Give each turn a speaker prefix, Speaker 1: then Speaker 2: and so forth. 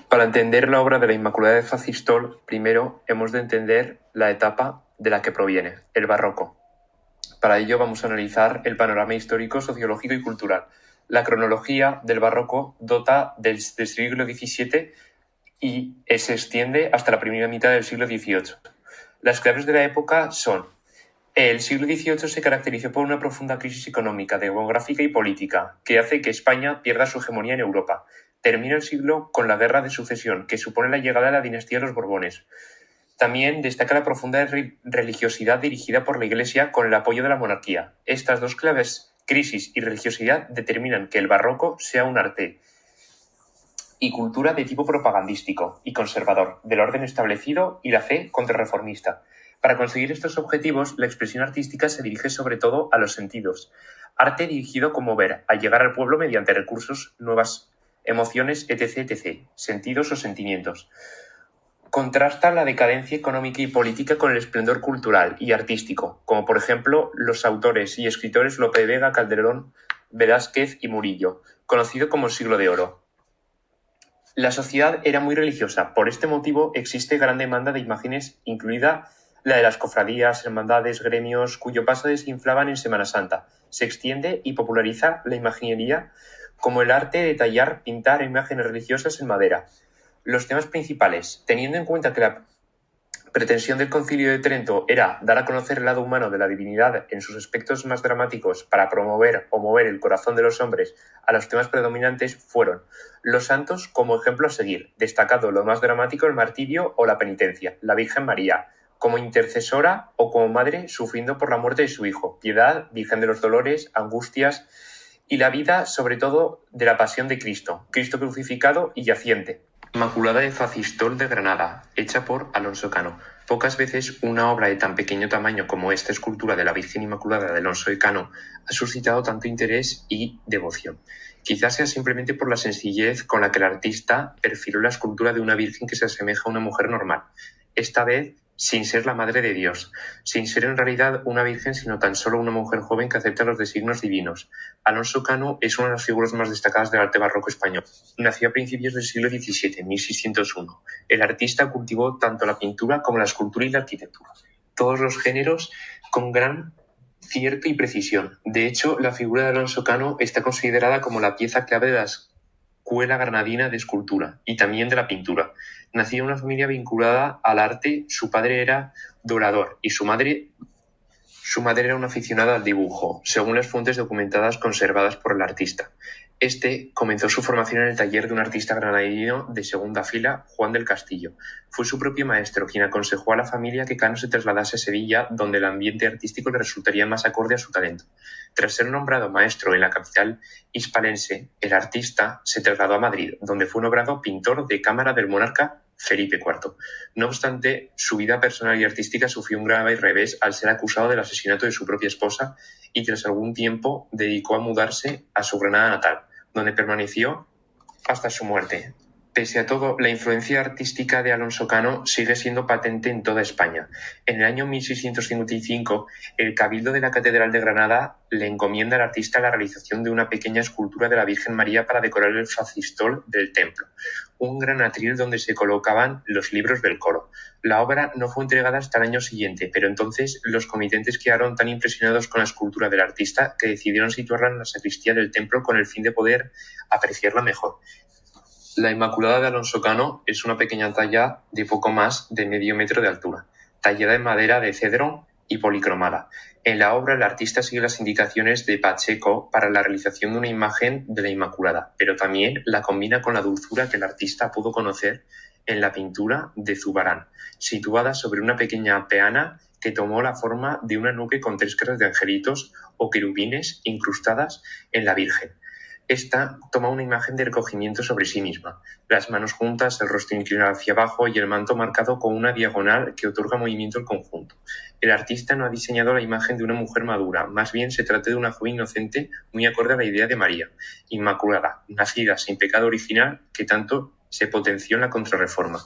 Speaker 1: Para entender la obra de la Inmaculada de Facistol, primero hemos de entender la etapa de la que proviene, el barroco. Para ello vamos a analizar el panorama histórico, sociológico y cultural. La cronología del barroco data del siglo XVII y se extiende hasta la primera mitad del siglo XVIII. Las claves de la época son: el siglo XVIII se caracterizó por una profunda crisis económica, demográfica y política, que hace que España pierda su hegemonía en Europa. Termina el siglo con la Guerra de Sucesión, que supone la llegada de la dinastía de los Borbones. También destaca la profunda religiosidad dirigida por la Iglesia con el apoyo de la monarquía. Estas dos claves, crisis y religiosidad, determinan que el barroco sea un arte y cultura de tipo propagandístico y conservador, del orden establecido y la fe contrarreformista. Para conseguir estos objetivos, la expresión artística se dirige sobre todo a los sentidos. Arte dirigido como ver, a llegar al pueblo mediante recursos, nuevas emociones, etc., sentidos o sentimientos. Contrasta la decadencia económica y política con el esplendor cultural y artístico, como por ejemplo los autores y escritores Lope de Vega, Calderón, Velázquez y Murillo, conocido como el Siglo de Oro. La sociedad era muy religiosa, por este motivo existe gran demanda de imágenes, incluida la de las cofradías, hermandades, gremios, cuyo paso desinflaban en Semana Santa. Se extiende y populariza la imaginería como el arte de tallar, pintar imágenes religiosas en madera. Los temas principales, teniendo en cuenta que la pretensión del Concilio de Trento era dar a conocer el lado humano de la divinidad en sus aspectos más dramáticos para promover o mover el corazón de los hombres a los temas predominantes, fueron los santos como ejemplo a seguir, destacando lo más dramático el martirio o la penitencia, la Virgen María, como intercesora o como madre sufriendo por la muerte de su hijo, Piedad, Virgen de los Dolores, Angustias, y la vida sobre todo de la pasión de Cristo, Cristo crucificado y yaciente. Inmaculada de Facistol de Granada, hecha por Alonso Cano. Pocas veces una obra de tan pequeño tamaño como esta escultura de la Virgen Inmaculada de Alonso de Cano ha suscitado tanto interés y devoción. Quizás sea simplemente por la sencillez con la que el artista perfiló la escultura de una Virgen que se asemeja a una mujer normal, esta vez sin ser la Madre de Dios, sin ser en realidad una virgen, sino tan solo una mujer joven que acepta los designios divinos. Alonso Cano es una de las figuras más destacadas del arte barroco español. Nació a principios del siglo XVII, 1601. El artista cultivó tanto la pintura como la escultura y la arquitectura, todos los géneros con gran cierto y precisión. De hecho, la figura de Alonso Cano está considerada como la pieza clave de la escuela granadina de escultura y también de la pintura. Nació en una familia vinculada al arte, su padre era dorador y su madre era una aficionada al dibujo, según las fuentes documentadas conservadas por el artista. Este comenzó su formación en el taller de un artista granadino de segunda fila, Juan del Castillo. Fue su propio maestro quien aconsejó a la familia que Cano se trasladase a Sevilla, donde el ambiente artístico le resultaría más acorde a su talento. Tras ser nombrado maestro en la capital hispalense, el artista se trasladó a Madrid, donde fue nombrado pintor de cámara del monarca Felipe IV. No obstante, su vida personal y artística sufrió un grave revés al ser acusado del asesinato de su propia esposa y tras algún tiempo dedicó a mudarse a su Granada natal, donde permaneció hasta su muerte. Pese a todo, la influencia artística de Alonso Cano sigue siendo patente en toda España. En el año 1655, el Cabildo de la Catedral de Granada le encomienda al artista la realización de una pequeña escultura de la Virgen María para decorar el facistol del templo, un gran atril donde se colocaban los libros del coro. La obra no fue entregada hasta el año siguiente, pero entonces los comitentes quedaron tan impresionados con la escultura del artista que decidieron situarla en la sacristía del templo con el fin de poder apreciarla mejor. La Inmaculada de Alonso Cano es una pequeña talla de poco más de medio metro de altura, tallada en madera de cedro y policromada. En la obra, el artista sigue las indicaciones de Pacheco para la realización de una imagen de la Inmaculada, pero también la combina con la dulzura que el artista pudo conocer en la pintura de Zurbarán, situada sobre una pequeña peana que tomó la forma de una nube con 3 caras de angelitos o querubines incrustadas en la Virgen. Esta toma una imagen de recogimiento sobre sí misma, las manos juntas, el rostro inclinado hacia abajo y el manto marcado con una diagonal que otorga movimiento al conjunto. El artista no ha diseñado la imagen de una mujer madura, más bien se trata de una joven inocente muy acorde a la idea de María, inmaculada, nacida sin pecado original que tanto se potenció en la Contrarreforma.